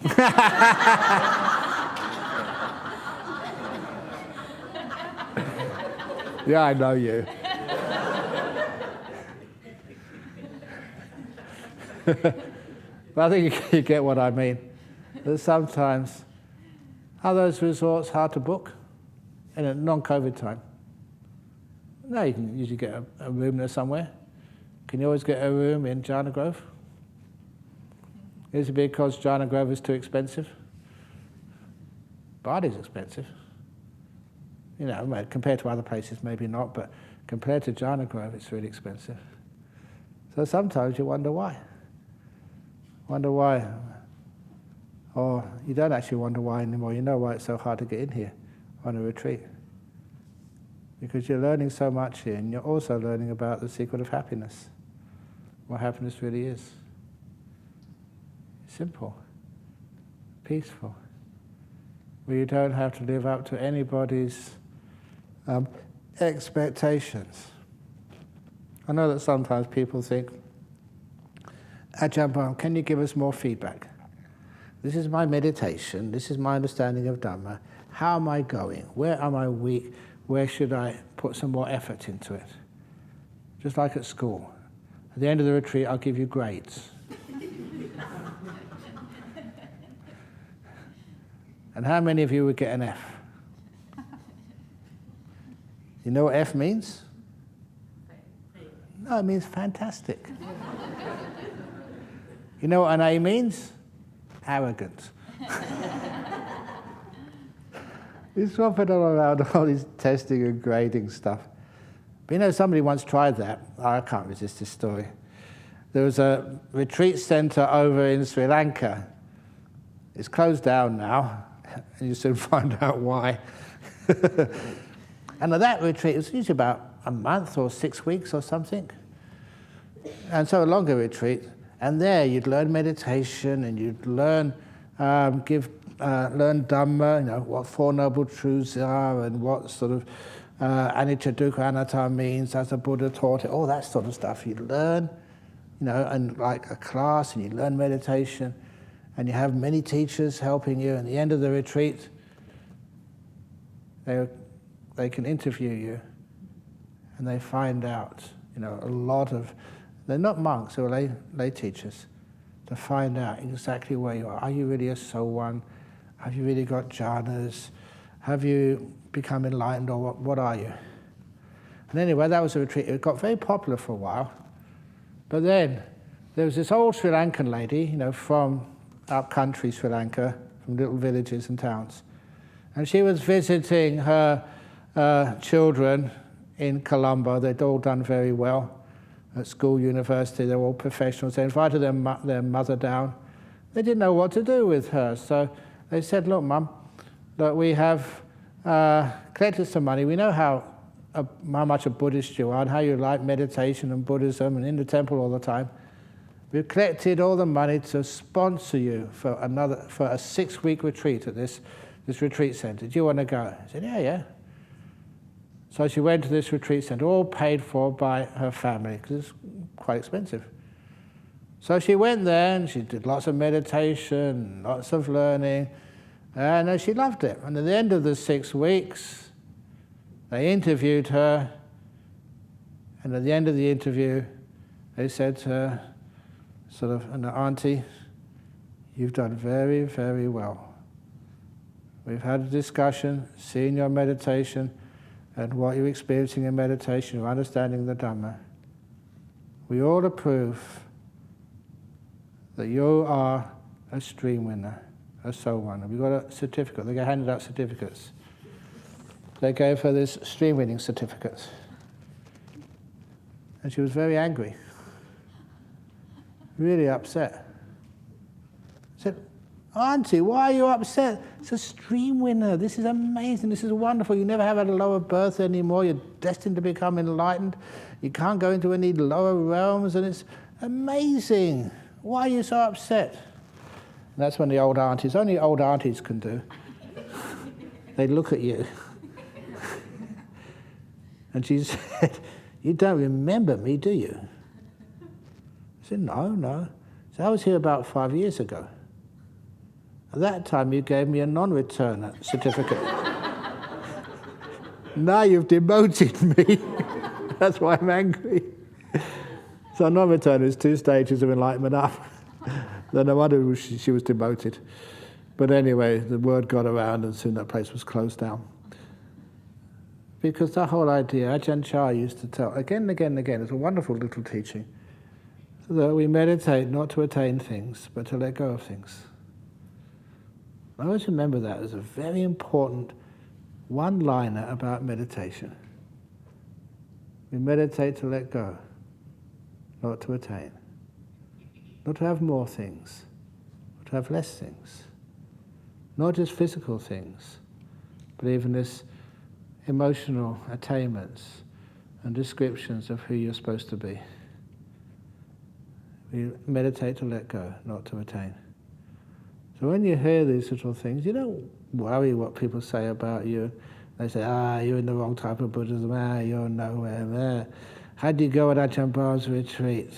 Bali. Yeah, I know you. But I think you get what I mean. That sometimes, are those resorts hard to book in a non-COVID time? No, you can usually get a room there somewhere. Can you always get a room in Jhana Grove? Is it because Jhana Grove is too expensive? Bali's expensive. Compared to other places, maybe not, but compared to Jhana Grove, it's really expensive. So sometimes you wonder why. Wonder why. Or you don't actually wonder why anymore. You know why it's so hard to get in here on a retreat. Because you're learning so much here, and you're also learning about the secret of happiness. What happiness really is. Simple. Peaceful. Where you don't have to live up to anybody's expectations. I know that sometimes people think, Ajahn Brahm, can you give us more feedback? This is my meditation, this is my understanding of Dhamma. How am I going? Where am I weak? Where should I put some more effort into it? Just like at school. At the end of the retreat, I'll give you grades. And how many of you would get an F? You know what F means? No, it means fantastic. You know what an A means? Arrogant. It's swapping all around all this testing and grading stuff. But you know, somebody once tried that. I can't resist this story. There was a retreat center over in Sri Lanka. It's closed down now, and you soon find out why. And at that retreat, it was usually about a month or 6 weeks or something. And so a longer retreat. And there you'd learn meditation, and you'd learn learn Dhamma, you know, what Four Noble Truths are, and what sort of anicca, dukkha, anatta means as the Buddha taught it, all that sort of stuff. You'd learn, you know, and like a class, and you learn meditation, and you have many teachers helping you. And at the end of the retreat, they can interview you, and they find out, you know, a lot of. They're not monks, they're lay teachers, to find out exactly where you are. Are you really a soul one? Have you really got jhanas? Have you become enlightened, or what are you? And anyway, that was a retreat. It got very popular for a while. But then there was this old Sri Lankan lady, you know, from up country Sri Lanka, from little villages and towns. And she was visiting her children in Colombo. They'd all done very well at school, university. They were all professionals. They invited their mother down. They didn't know what to do with her. So they said, look, Mum, look, we have collected some money. We know how much a Buddhist you are and how you like meditation and Buddhism and in the temple all the time. We've collected all the money to sponsor you for a 6-week retreat at this retreat center. Do you want to go? I said, yeah. So she went to this retreat center, all paid for by her family, because it's quite expensive. So she went there, and she did lots of meditation, lots of learning, and she loved it. And at the end of the 6 weeks, they interviewed her, and at the end of the interview, they said to her, sort of, Auntie, you've done very, very well. We've had a discussion, seen your meditation, and what you're experiencing in meditation, you're understanding the Dhamma. We all approve that you are a stream winner, a soul winner. We got a certificate. They handed out certificates. They gave her this stream winning certificate. And she was very angry, really upset. I said, Auntie, why are you upset? It's a stream winner. This is amazing. This is wonderful. You never have had a lower birth anymore. You're destined to become enlightened. You can't go into any lower realms, and it's amazing. Why are you so upset? And that's when the old aunties, only old aunties can do. They look at you. And she said, you don't remember me, do you? I said, no. So I was here about 5 years ago. At that time, you gave me a non-return certificate. Now you've demoted me. That's why I'm angry. So non-return is 2 stages of enlightenment up. Then no wonder she was demoted. But anyway, the word got around, and soon that place was closed down. Because the whole idea, Ajahn Chah used to tell again and again and again, it's a wonderful little teaching, that we meditate not to attain things, but to let go of things. I always remember that as a very important one-liner about meditation. We meditate to let go. not to attain. Not to have more things, but to have less things. Not just physical things, but even this emotional attainments and descriptions of who you're supposed to be. We meditate to let go, not to attain. So when you hear these little things, you don't worry what people say about you. They say, you're in the wrong type of Buddhism, you're nowhere. How do you go at Ajahn Brahm's retreat?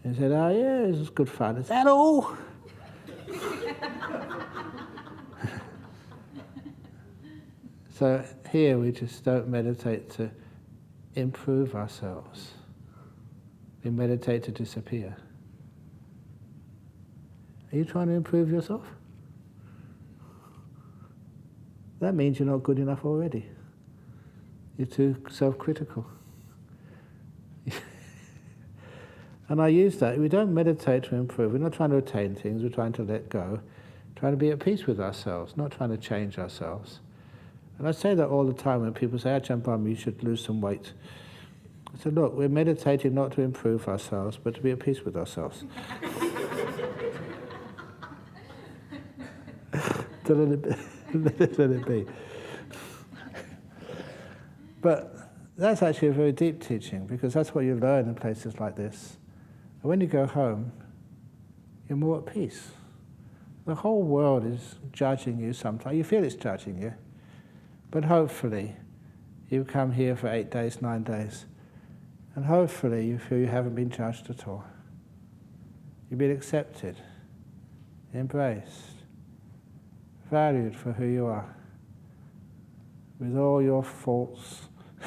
And he said, yeah, it was good fun. Is that all? So here we just don't meditate to improve ourselves. We meditate to disappear. Are you trying to improve yourself? That means you're not good enough already. You're too self-critical. And I use that. We don't meditate to improve. We're not trying to attain things. We're trying to let go. Trying to be at peace with ourselves, not trying to change ourselves. And I say that all the time when people say, Ajahn Brahm, you should lose some weight. I said, look, we're meditating not to improve ourselves, but to be at peace with ourselves. To let it be. But that's actually a very deep teaching, because that's what you learn in places like this. And when you go home, you're more at peace. The whole world is judging you sometimes. You feel it's judging you. But hopefully, you come here for 8 days, 9 days, and hopefully you feel you haven't been judged at all. You've been accepted, embraced, valued for who you are, with all your faults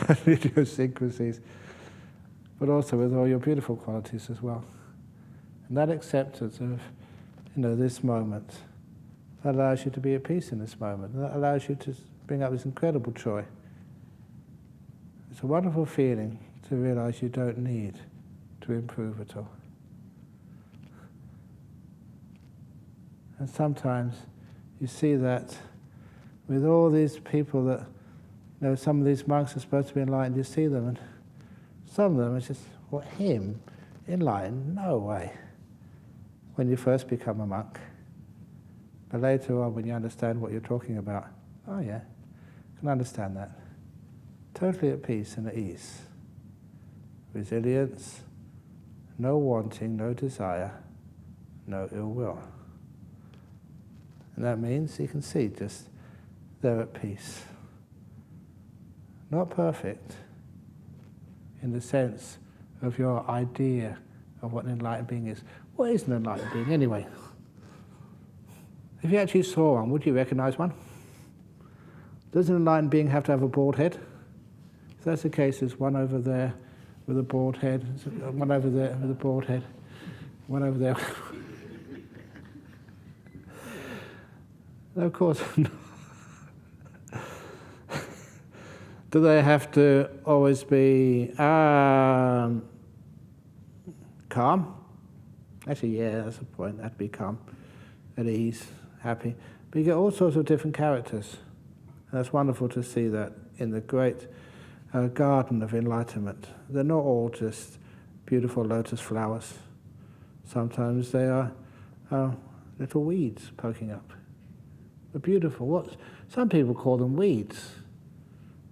and idiosyncrasies, but also with all your beautiful qualities as well. And that acceptance of, this moment, that allows you to be at peace in this moment, and that allows you to bring up this incredible joy. It's a wonderful feeling to realize you don't need to improve at all. And sometimes you see that with all these people that, some of these monks are supposed to be enlightened, you see them, and some of them are just, him, enlightened? No way. When you first become a monk. But later on, when you understand what you're talking about, oh yeah, I can understand that. Totally at peace and at ease. Resilience, no wanting, no desire, no ill will. And that means you can see just they're at peace. Not perfect in the sense of your idea of what an enlightened being is. What is an enlightened being anyway? If you actually saw one, would you recognize one? Does an enlightened being have to have a bald head? If that's the case, there's one over there with a bald head, one over there with a bald head, one over there. No, of course not. Do they have to always be calm? Actually, yeah, that's the point. They have to be calm, at ease, happy. But you get all sorts of different characters. And it's wonderful to see that in the great garden of enlightenment. They're not all just beautiful lotus flowers. Sometimes they are little weeds poking up. They're beautiful. Some people call them weeds.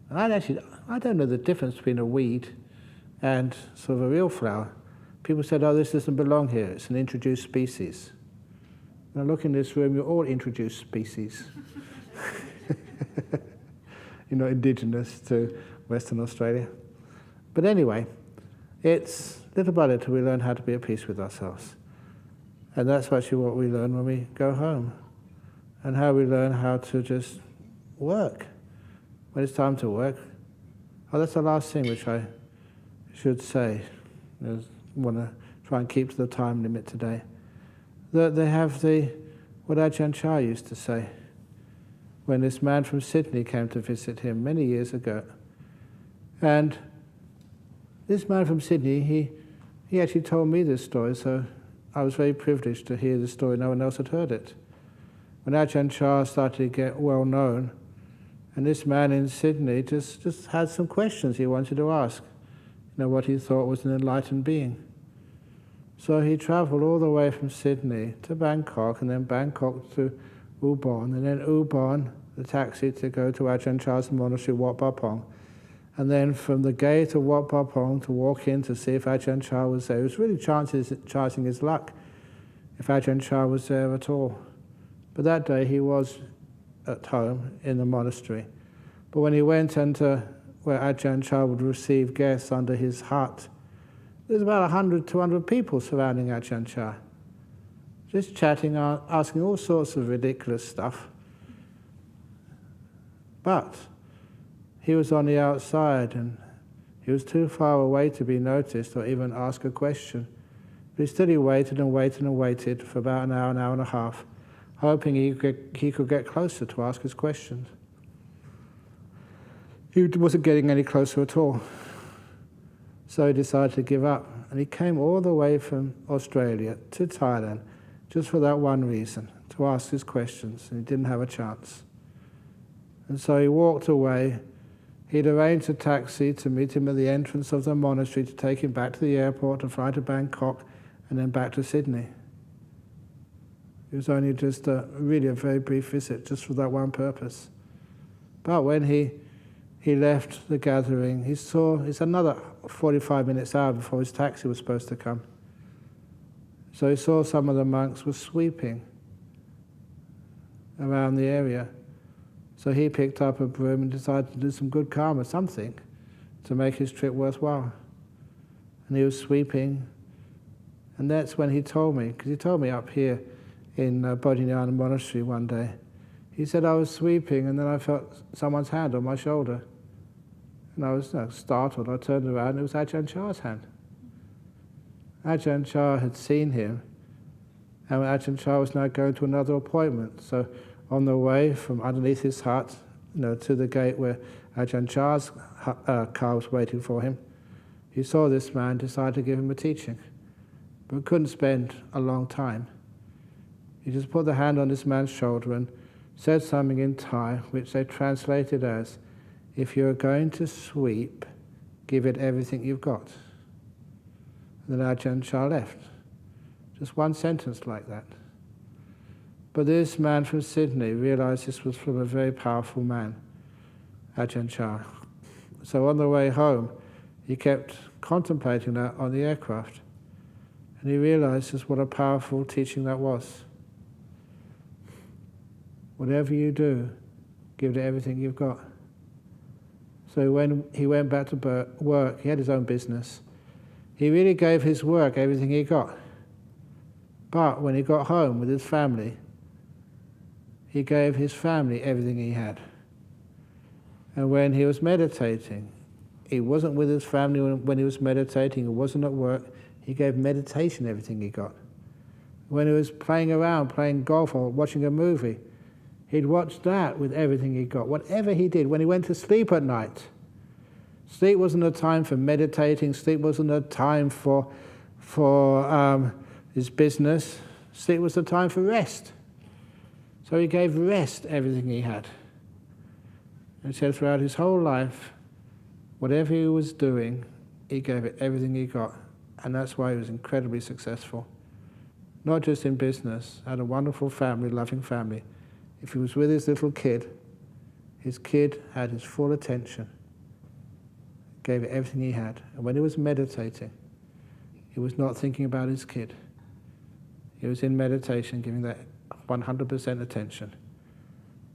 And I don't know the difference between a weed and sort of a real flower. People said, this doesn't belong here. It's an introduced species. Now look in this room, you're all introduced species. You're not indigenous to Western Australia. But anyway, it's little by little we learn how to be at peace with ourselves. And that's actually what we learn when we go home. And how we learn how to just work. When it's time to work. That's the last thing which I should say. I want to try and keep to the time limit today. That they have what Ajahn Chah used to say when this man from Sydney came to visit him many years ago. And this man from Sydney, he actually told me this story, so I was very privileged to hear this story. No one else had heard it. When Ajahn Chah started to get well known, and this man in Sydney just had some questions he wanted to ask, what he thought was an enlightened being. So he travelled all the way from Sydney to Bangkok, and then Bangkok to Ubon, and then Ubon, the taxi to go to Ajahn Chah's monastery, Wat Pah Pong. And then from the gate of Wat Pah Pong to walk in to see if Ajahn Chah was there. He was really chancing his luck if Ajahn Chah was there at all. But that day he was at home in the monastery. But when he went into where Ajahn Chah would receive guests under his hut, there was about 100, 200 people surrounding Ajahn Chah, just chatting, asking all sorts of ridiculous stuff. But he was on the outside and he was too far away to be noticed or even ask a question. But still he waited and waited and waited for about an hour and a half, hoping he could get closer to ask his questions. He wasn't getting any closer at all. So he decided to give up. And he came all the way from Australia to Thailand just for that one reason, to ask his questions, and he didn't have a chance. And so he walked away. He'd arranged a taxi to meet him at the entrance of the monastery to take him back to the airport and fly to Bangkok and then back to Sydney. It was only just really a very brief visit, just for that one purpose. But when he left the gathering, he saw it's another 45 minutes out before his taxi was supposed to come. So he saw some of the monks were sweeping around the area. So he picked up a broom and decided to do some good karma, something, to make his trip worthwhile. And he was sweeping, and that's when he told me, because he told me up here in Bodhinyana Monastery one day. He said, I was sweeping and then I felt someone's hand on my shoulder. And I was startled. I turned around and it was Ajahn Chah's hand. Ajahn Chah had seen him, and Ajahn Chah was now going to another appointment. So on the way from underneath his hut, to the gate where Ajahn Chah's car was waiting for him, he saw this man, decided to give him a teaching, but couldn't spend a long time. He just put the hand on this man's shoulder and said something in Thai, which they translated as, if you're going to sweep, give it everything you've got. And then Ajahn Chah left. Just one sentence like that. But this man from Sydney realized this was from a very powerful man, Ajahn Chah. So on the way home, he kept contemplating that on the aircraft. And he realized just what a powerful teaching that was. Whatever you do, give it everything you've got. So when he went back to work, he had his own business. He really gave his work everything he got. But when he got home with his family, he gave his family everything he had. And when he was meditating, he wasn't with his family when he was meditating, he wasn't at work, he gave meditation everything he got. When he was playing around, playing golf or watching a movie, he'd watch that with everything he got. Whatever he did, when he went to sleep at night, sleep wasn't a time for meditating, sleep wasn't a time for his business, sleep was a time for rest. So he gave rest everything he had. And he said throughout his whole life, whatever he was doing, he gave it everything he got. And that's why he was incredibly successful. Not just in business, had a wonderful family, loving family. If he was with his little kid, his kid had his full attention, gave it everything he had. And when he was meditating, he was not thinking about his kid. He was in meditation, giving that 100% attention.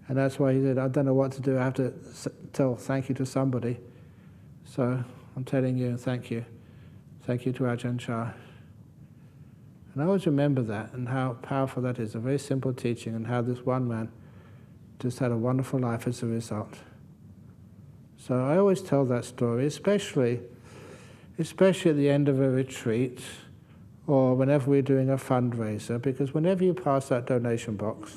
And that's why he said, I don't know what to do, I have to tell thank you to somebody. So I'm telling you thank you. Thank you to Ajahn Chah. And I always remember that and how powerful that is, a very simple teaching, and how this one man just had a wonderful life as a result. So I always tell that story, especially at the end of a retreat or whenever we're doing a fundraiser, because whenever you pass that donation box,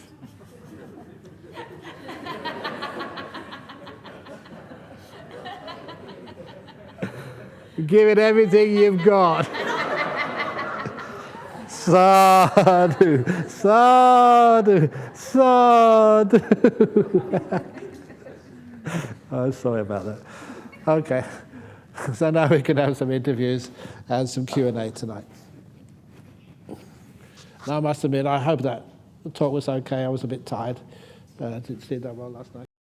give it everything you've got. Sadhu, sadhu, sadhu. Oh, sorry about that. Okay, so now we can have some interviews and some Q&A tonight. Now, I must admit, I hope that the talk was okay. I was a bit tired. Didn't sleep that well last night.